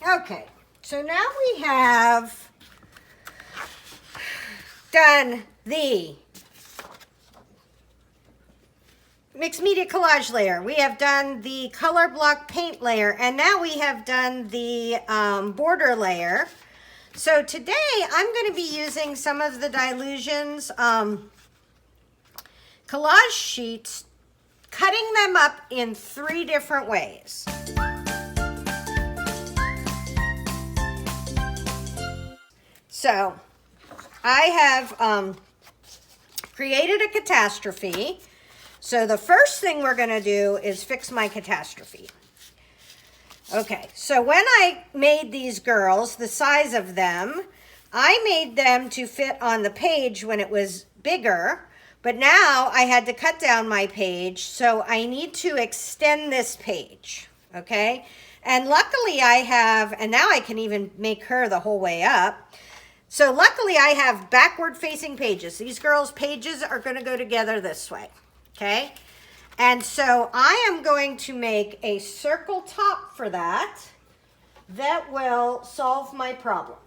Okay, so now we have done the mixed media collage layer. We have done the color block paint layer, and now we have done the border layer. So today I'm going to be using some of the Dylusions collage sheets, cutting them up in 3 different ways. So I have created a catastrophe. So the first thing we're going to do is fix my catastrophe. Okay, so when I made these girls, the size of them, I made them to fit on the page when it was bigger, but now I had to cut down my page, so I need to extend this page, okay? And luckily I have, and now I can even make her the whole way up. So luckily I have backward facing pages. These girls' pages are going to go together this way, okay? And so I am going to make a circle top for that will solve my problem.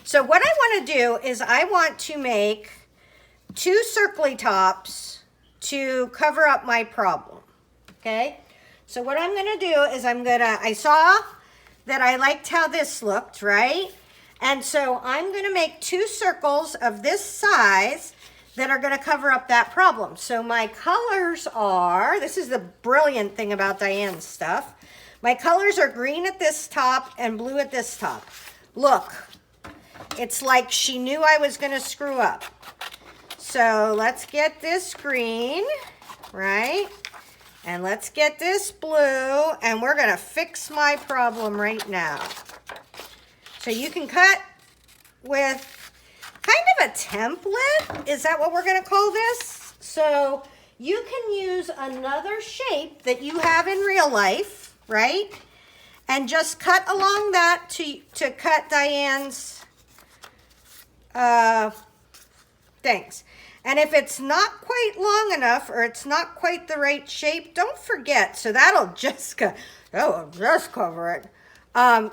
So what I want to do is I want to make 2 circly tops to cover up my problem, okay? So what I'm going to do is I saw that I liked how this looked, right? And so I'm going to make 2 circles of this size that are going to cover up that problem. So my colors are, this is the brilliant thing about Dyan's stuff, my colors are green at this top and blue at this top. Look, it's like she knew I was going to screw up. So let's get this green, right? And let's get this blue, and we're going to fix my problem right now. So you can cut with kind of a template. Is that what we're going to call this? So you can use another shape that you have in real life, right? And just cut along that to cut Dyan's things. And if it's not quite long enough or it's not quite the right shape, don't forget. So that'll just cover it.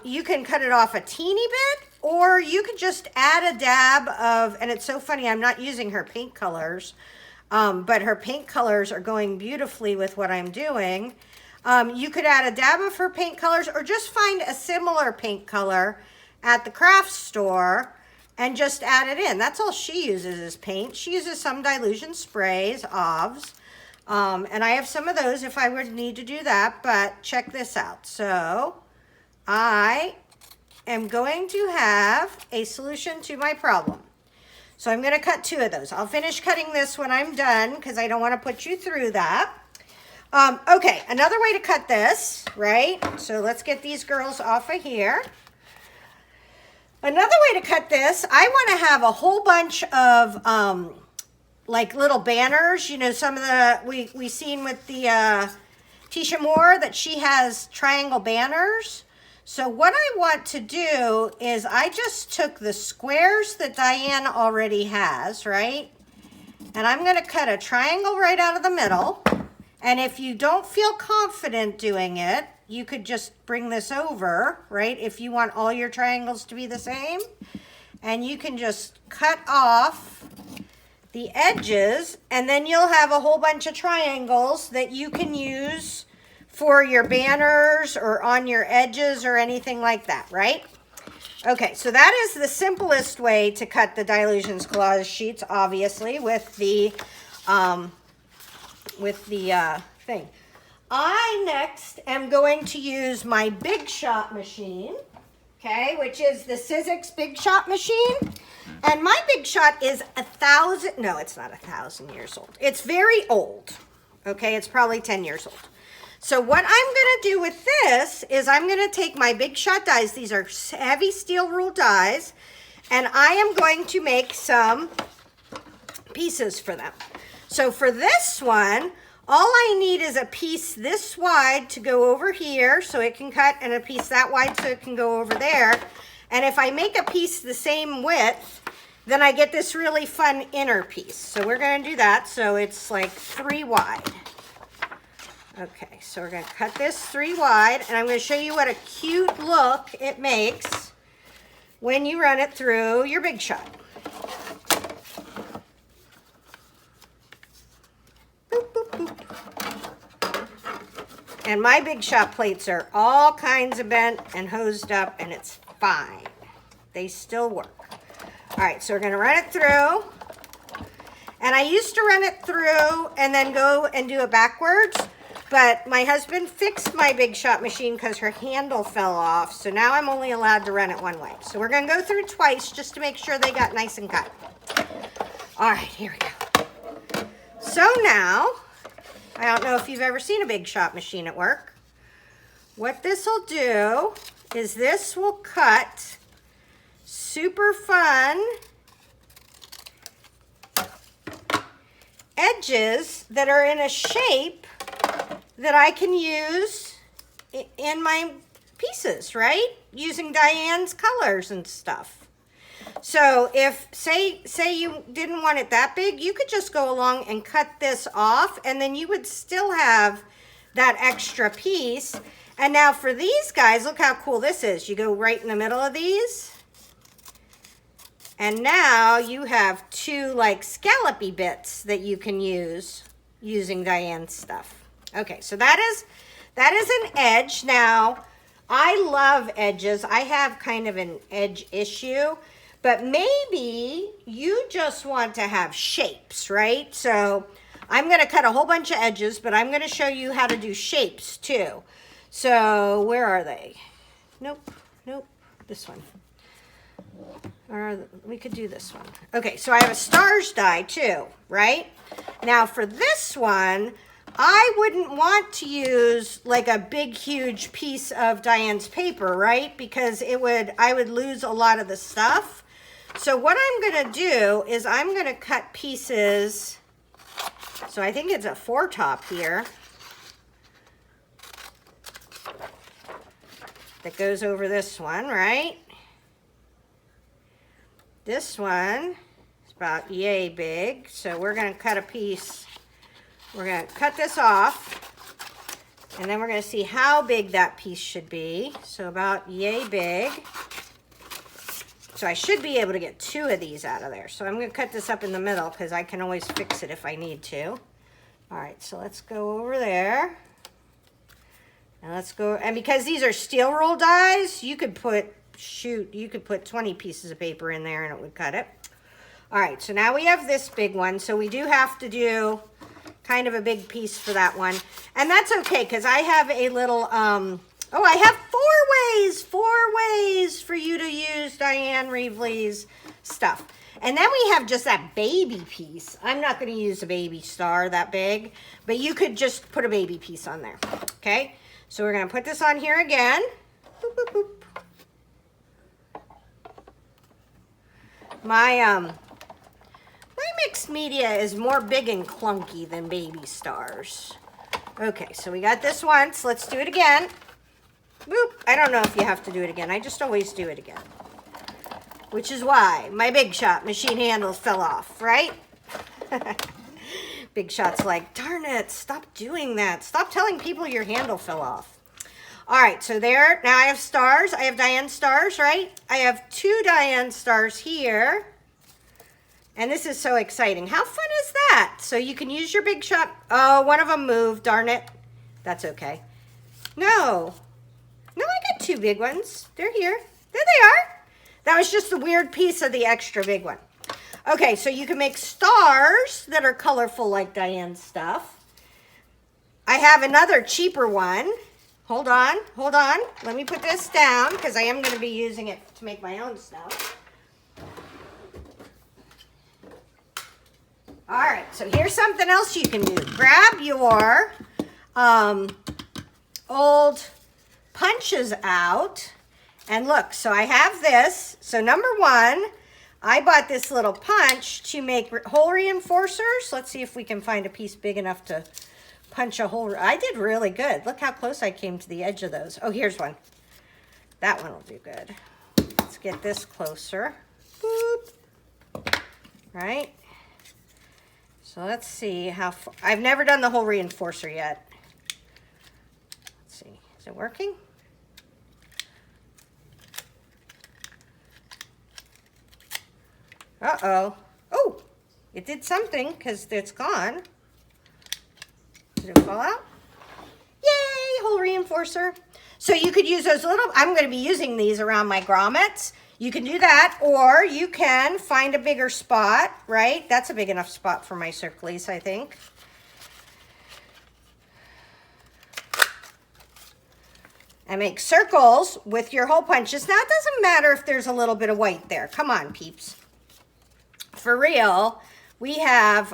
You can cut it off a teeny bit, or you could just add a dab of, and it's so funny, I'm not using her paint colors, but her paint colors are going beautifully with what I'm doing. You could add a dab of her paint colors, or just find a similar paint color at the craft store and just add it in. That's all she uses is paint. She uses some Dylusion sprays, OVs, and I have some of those if I would need to do that, but check this out. So I am going to have a solution to my problem. So I'm going to cut 2 of those. I'll finish cutting this when I'm done because I don't want to put you through that. Okay, another way to cut this, right? So let's get these girls off of here. Another way to cut this, I want to have a whole bunch of like little banners. You know, some of the, we seen with the Tisha Moore that she has triangle banners. So what I want to do is I just took the squares that Dyan already has, right? And I'm going to cut a triangle right out of the middle. And if you don't feel confident doing it, you could just bring this over, right? If you want all your triangles to be the same. And you can just cut off the edges, and then you'll have a whole bunch of triangles that you can use for your banners or on your edges or anything like that, right? Okay, so that is the simplest way to cut the Dylusions collage sheets, obviously, with the thing. I next am going to use my Big Shot machine, okay, which is the Sizzix Big Shot machine. And my Big Shot is 1,000, no, it's not 1,000 years old. It's very old, okay? It's probably 10 years old. So what I'm going to do with this is I'm going to take my Big Shot dies. These are heavy steel rule dies. And I am going to make some pieces for them. So for this one, all I need is a piece this wide to go over here so it can cut, and a piece that wide so it can go over there. And if I make a piece the same width, then I get this really fun inner piece. So we're going to do that. So it's like 3 wide. Okay, so we're going to cut this 3 wide, and I'm going to show you what a cute look it makes when you run it through your Big Shot. Boop, boop, boop. And my Big Shot plates are all kinds of bent and hosed up, and it's fine. They still work. All right, so we're going to run it through. And I used to run it through and then go and do it backwards. But my husband fixed my Big Shot machine because her handle fell off. So now I'm only allowed to run it one way. So we're going to go through twice just to make sure they got nice and cut. All right, here we go. So now, I don't know if you've ever seen a Big Shot machine at work. What this will do is this will cut super fun edges that are in a shape that I can use in my pieces, right? Using Dyan's colors and stuff. So if, say you didn't want it that big, you could just go along and cut this off, and then you would still have that extra piece. And now for these guys, look how cool this is. You go right in the middle of these. And now you have 2 like scallopy bits that you can use using Dyan's stuff. Okay, so that is an edge. Now, I love edges. I have kind of an edge issue, but maybe you just want to have shapes, right? So I'm going to cut a whole bunch of edges, but I'm going to show you how to do shapes too. So where are they? Nope, this one. Or we could do this one. Okay, so I have a stars die too, right? Now for this one, I wouldn't want to use like a big, huge piece of Dyan's paper, right? Because I would lose a lot of the stuff. So what I'm gonna do is I'm gonna cut pieces. So I think it's a 4-top here that goes over this one, right? This one is about yay big, so we're going to cut a piece. We're going to cut this off, and then we're going to see how big that piece should be. So about yay big. So I should be able to get 2 of these out of there. So I'm going to cut this up in the middle because I can always fix it if I need to. All right, so let's go over there. And let's go, and because these are steel roll dies, you could put 20 pieces of paper in there and it would cut it. All right, so now we have this big one. So we do have to do kind of a big piece for that one. And that's okay, because I have a little, I have 4 ways for you to use Dyan Reaveley's stuff. And then we have just that baby piece. I'm not going to use a baby star that big, but you could just put a baby piece on there, okay? So we're going to put this on here again. Boop, boop, boop. My mixed media is more big and clunky than baby stars. Okay, so we got this once. Let's do it again. Boop. I don't know if you have to do it again. I just always do it again. Which is why my Big Shot machine handles fell off, right? Big Shot's like, darn it, stop doing that. Stop telling people your handle fell off. All right, so there, now I have stars. I have Dyan stars, right? I have 2 Dyan stars here. And this is so exciting. How fun is that? So you can use your Big Shot. Oh, one of them moved, darn it. That's okay. No, I got 2 big ones. They're here. There they are. That was just the weird piece of the extra big one. Okay, so you can make stars that are colorful like Dyan's stuff. I have another cheaper one. Hold on. Let me put this down because I am going to be using it to make my own stuff. All right, so here's something else you can do. Grab your old punches out. And look, so I have this. So number 1, I bought this little punch to make hole reinforcers. Let's see if we can find a piece big enough to punch a hole. I did really good. Look how close I came to the edge of those. Oh, here's one. That one will do good. Let's get this closer. Boop. Right? So let's see how far. I've never done the hole reinforcer yet. Is it working? Uh-oh. Oh, it did something because it's gone. Did it fall out? Yay, hole reinforcer. So you could use those little, I'm going to be using these around my grommets. You can do that, or you can find a bigger spot, right? That's a big enough spot for my circlies, I think. And make circles with your hole punches. Now, it doesn't matter if there's a little bit of white there. Come on, peeps. For real, we have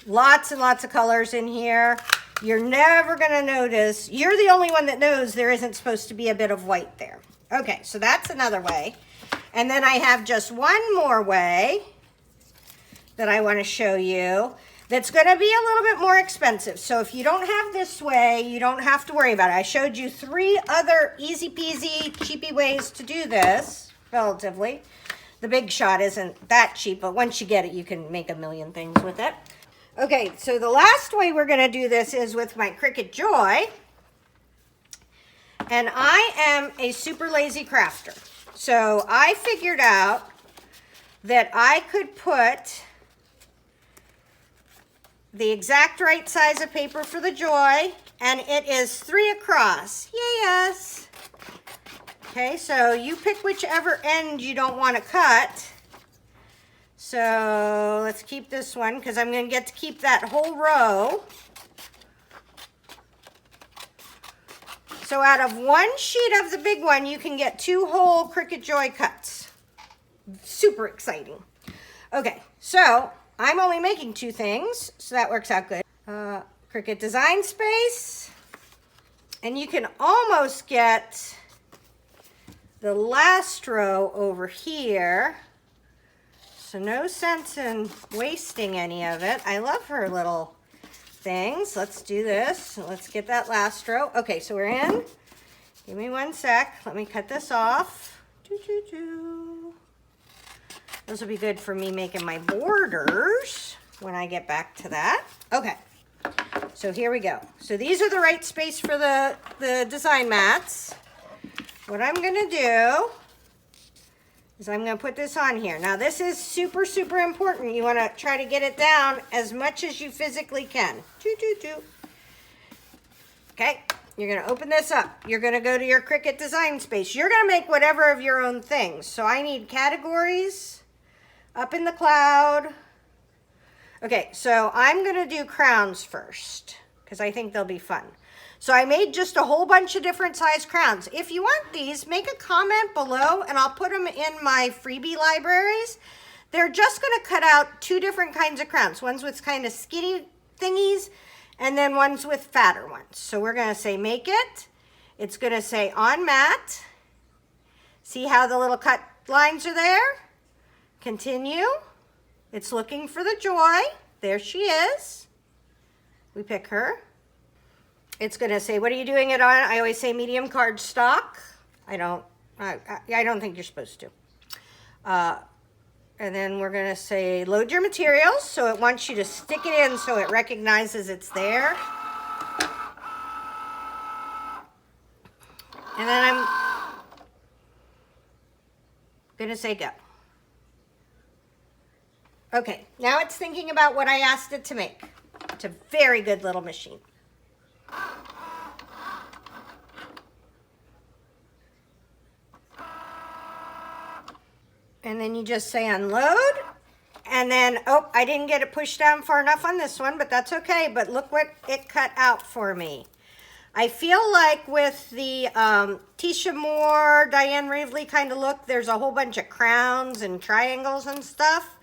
lots and lots of colors in here. You're never going to notice. You're the only one that knows there isn't supposed to be a bit of white there. Okay, so that's another way. And then I have just one more way that I want to show you that's going to be a little bit more expensive. So if you don't have this way, you don't have to worry about it. I showed you 3 other easy peasy, cheapy ways to do this, relatively. The Big Shot isn't that cheap, but once you get it, you can make a million things with it. Okay, so the last way we're going to do this is with my Cricut Joy. And I am a super lazy crafter. So I figured out that I could put the exact right size of paper for the Joy, and it is 3 across. Yes. Okay, so you pick whichever end you don't want to cut. So let's keep this one because I'm going to get to keep that whole row. So out of one sheet of the big one, you can get 2 whole Cricut Joy cuts. Super exciting. Okay, so I'm only making 2 things, so that works out good. Cricut Design Space, and you can almost get the last row over here. So no sense in wasting any of it. I love her little things. Let's do this. Let's get that last row. Okay, so we're in. Give me 1 sec. Let me cut this off. Those will be good for me making my borders when I get back to that. Okay, so here we go. So these are the right space for the design mats. What I'm gonna do is I'm going to put this on here. Now this is super, super important. You want to try to get it down as much as you physically can. Okay, you're going to open this up. You're going to go to your Cricut Design Space. You're going to make whatever of your own things. So I need categories, up in the cloud. Okay, so I'm going to do crowns first because I think they'll be fun. So I made just a whole bunch of different size crowns. If you want these, make a comment below and I'll put them in my freebie libraries. They're just going to cut out 2 different kinds of crowns. Ones with kind of skinny thingies and then ones with fatter ones. So we're going to say make it. It's going to say on mat. See how the little cut lines are there? Continue. It's looking for the Joy. There she is. We pick her. It's going to say, what are you doing it on? I always say medium cardstock. I don't think you're supposed to. And then we're going to say load your materials. So it wants you to stick it in so it recognizes it's there. And then I'm going to say go. Okay, now it's thinking about what I asked it to make. It's a very good little machine. And then you just say unload. And then, oh, I didn't get it pushed down far enough on this one, but that's okay. But look what it cut out for me. I feel like with the Tisha Moore, Dyan Reaveley kind of look, there's a whole bunch of crowns and triangles and stuff.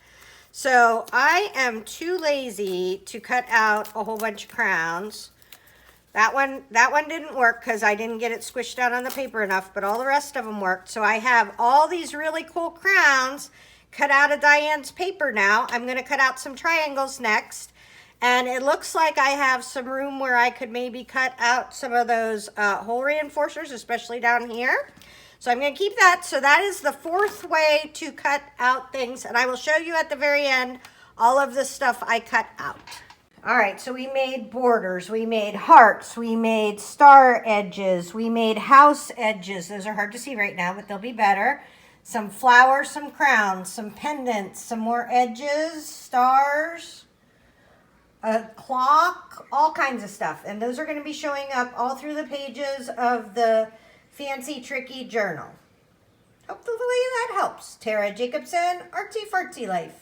So I am too lazy to cut out a whole bunch of crowns. That one didn't work because I didn't get it squished down on the paper enough, but all the rest of them worked. So I have all these really cool crowns cut out of Dyan's paper now. I'm going to cut out some triangles next. And it looks like I have some room where I could maybe cut out some of those hole reinforcers, especially down here. So I'm going to keep that. So that is the 4th way to cut out things. And I will show you at the very end all of the stuff I cut out. All right, so we made borders, we made hearts, we made star edges, we made house edges. Those are hard to see right now, but they'll be better. Some flowers, some crowns, some pendants, some more edges, stars, a clock, all kinds of stuff. And those are going to be showing up all through the pages of the Fancy Tricky Journal. Hopefully that helps. Tara Jacobson, Artsy Fartsy Life.